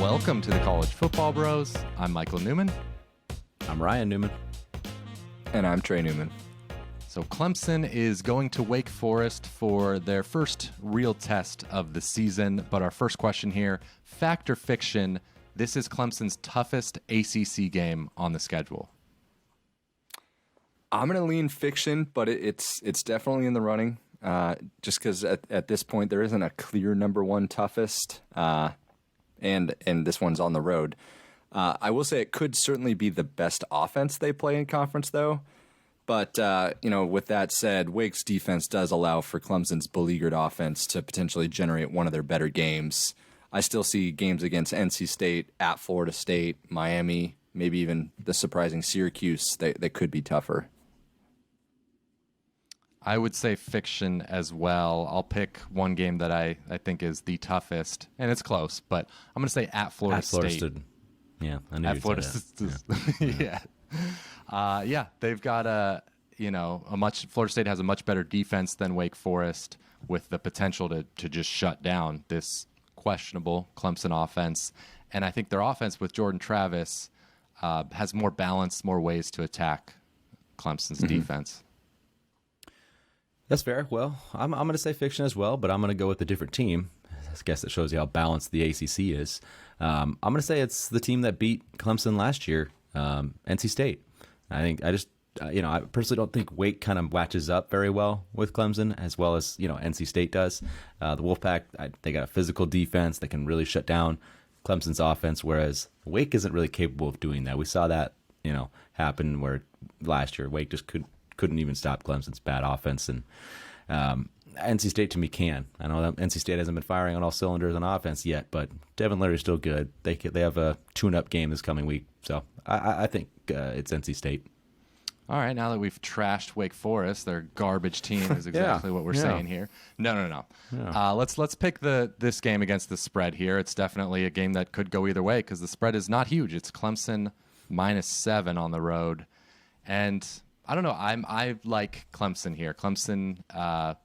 Welcome to the College Football Bros. I'm Michael Newman. I'm Ryan Newman. And I'm Trey Newman. So Clemson is going to Wake Forest for their first real test of the season. But our first question here, fact or fiction, this is Clemson's toughest ACC game on the schedule. I'm going to lean fiction, but it's definitely in the running. Just because at this point there isn't a clear number one toughest, and this one's on the road. I will say it could certainly be the best offense they play in conference, though. But with that said, Wake's defense does allow for Clemson's beleaguered offense to potentially generate one of their better games. I still see games against NC State, at Florida State, Miami, maybe even the surprising Syracuse. They could be tougher. I would say fiction as well. I'll pick one game that I think is the toughest, and it's close, but I'm going to say at Florida State. Yeah, I knew at you'd Florida say State. Yeah. They've got Florida State has a much better defense than Wake Forest, with the potential to just shut down this questionable Clemson offense. And I think their offense with Jordan Travis has more balance, more ways to attack Clemson's defense. That's fair. Well, I'm going to say fiction as well, but I'm going to go with a different team. I guess that shows you how balanced the ACC is. I'm going to say it's the team that beat Clemson last year, NC State. I personally don't think Wake kind of matches up very well with Clemson as well as, NC State does. The Wolfpack, they got a physical defense that can really shut down Clemson's offense, whereas Wake isn't really capable of doing that. We saw that, happen where last year Wake just couldn't even stop Clemson's bad offense, and NC State to me can. I know that NC State hasn't been firing on all cylinders on offense yet, but Devin Leary's still good. They have a tune-up game this coming week, so I think it's NC State. All right, now that we've trashed Wake Forest, their garbage team is exactly what we're saying here. No. Yeah. Let's pick this game against the spread here. It's definitely a game that could go either way because the spread is not huge. It's Clemson -7 on the road, and I don't know. I like Clemson here. Clemson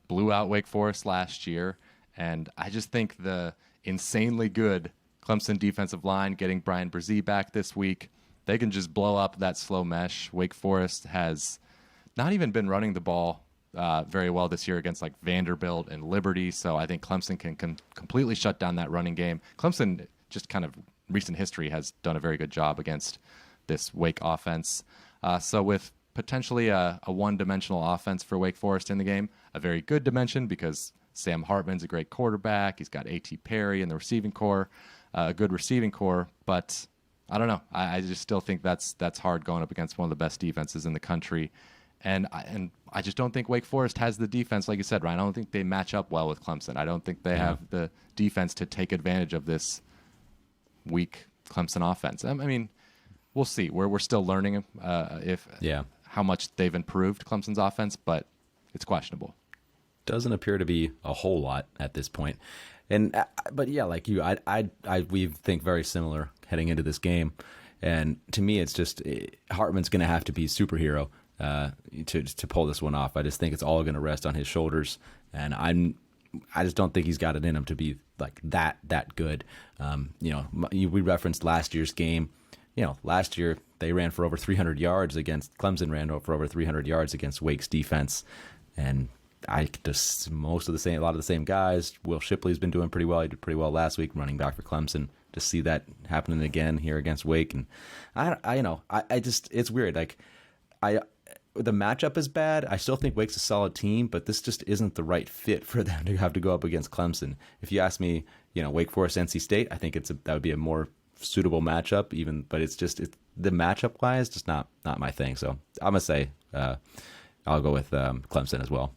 blew out Wake Forest last year, and I just think the insanely good Clemson defensive line, getting Brian Brzee back this week, they can just blow up that slow mesh. Wake Forest has not even been running the ball very well this year against like Vanderbilt and Liberty, so I think Clemson can completely shut down that running game. Clemson, just kind of recent history, has done a very good job against this Wake offense. So with potentially a one-dimensional offense for Wake Forest in the game, a very good dimension because Sam Hartman's a great quarterback. He's got A.T. Perry in the receiving core, a good receiving core. But I don't know. I just still think that's hard going up against one of the best defenses in the country. And I just don't think Wake Forest has the defense, like you said, Ryan. I don't think they match up well with Clemson. I don't think they have the defense to take advantage of this weak Clemson offense. I mean, we'll see. We're still learning how much they've improved Clemson's offense, but it's questionable. Doesn't appear to be a whole lot at this point. But yeah, like you, we think very similar heading into this game. And to me, it's just Hartman's going to have to be a superhero to pull this one off. I just think it's all going to rest on his shoulders, and I just don't think he's got it in him to be like that good. We referenced last year's game. Last year they ran for over 300 yards against Clemson, ran for over 300 yards against Wake's defense, and a lot of the same guys. Will Shipley's been doing pretty well. He did pretty well last week, running back for Clemson. To see that happening again here against Wake, and it's weird. Like the matchup is bad. I still think Wake's a solid team, but this just isn't the right fit for them to have to go up against Clemson. If you ask me, Wake Forest, NC State, I think that would be a more suitable matchup, but the matchup wise, just not my thing. So I'm gonna say I'll go with Clemson as well.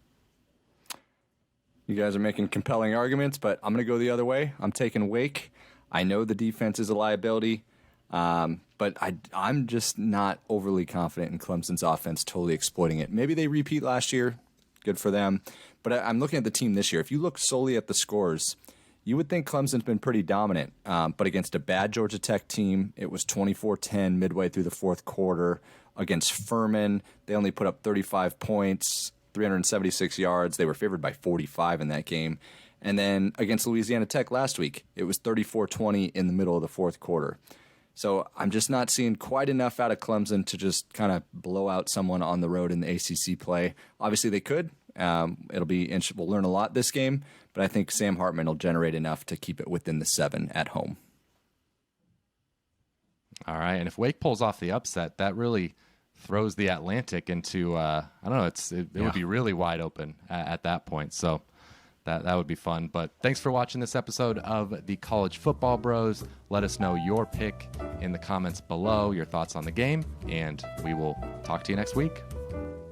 You guys are making compelling arguments, but I'm gonna go the other way. I'm taking Wake. I know the defense is a liability, but I'm just not overly confident in Clemson's offense totally exploiting it. Maybe they repeat last year, good for them. But I'm looking at the team this year. If you look solely at the scores, you would think Clemson's been pretty dominant, but against a bad Georgia Tech team, it was 24-10 midway through the fourth quarter. Against Furman, they only put up 35 points, 376 yards. They were favored by 45 in that game. And then against Louisiana Tech last week, it was 34-20 in the middle of the fourth quarter. So I'm just not seeing quite enough out of Clemson to just kind of blow out someone on the road in the ACC play. Obviously, they could. It'll be interesting. We'll learn a lot this game, but I think Sam Hartman will generate enough to keep it within the 7 at home. All right, and if Wake pulls off the upset, that really throws the Atlantic into I don't know. It would be really wide open at that point. So that would be fun. But thanks for watching this episode of the College Football Bros. Let us know your pick in the comments below, your thoughts on the game, and we will talk to you next week.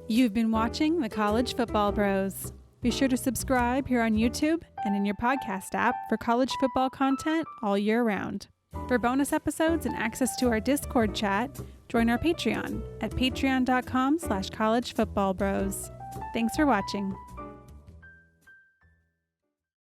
You've been watching the College Football Bros. Be sure to subscribe here on YouTube and in your podcast app for college football content all year round. For bonus episodes and access to our Discord chat, join our Patreon at patreon.com/collegefootballbros. Thanks for watching.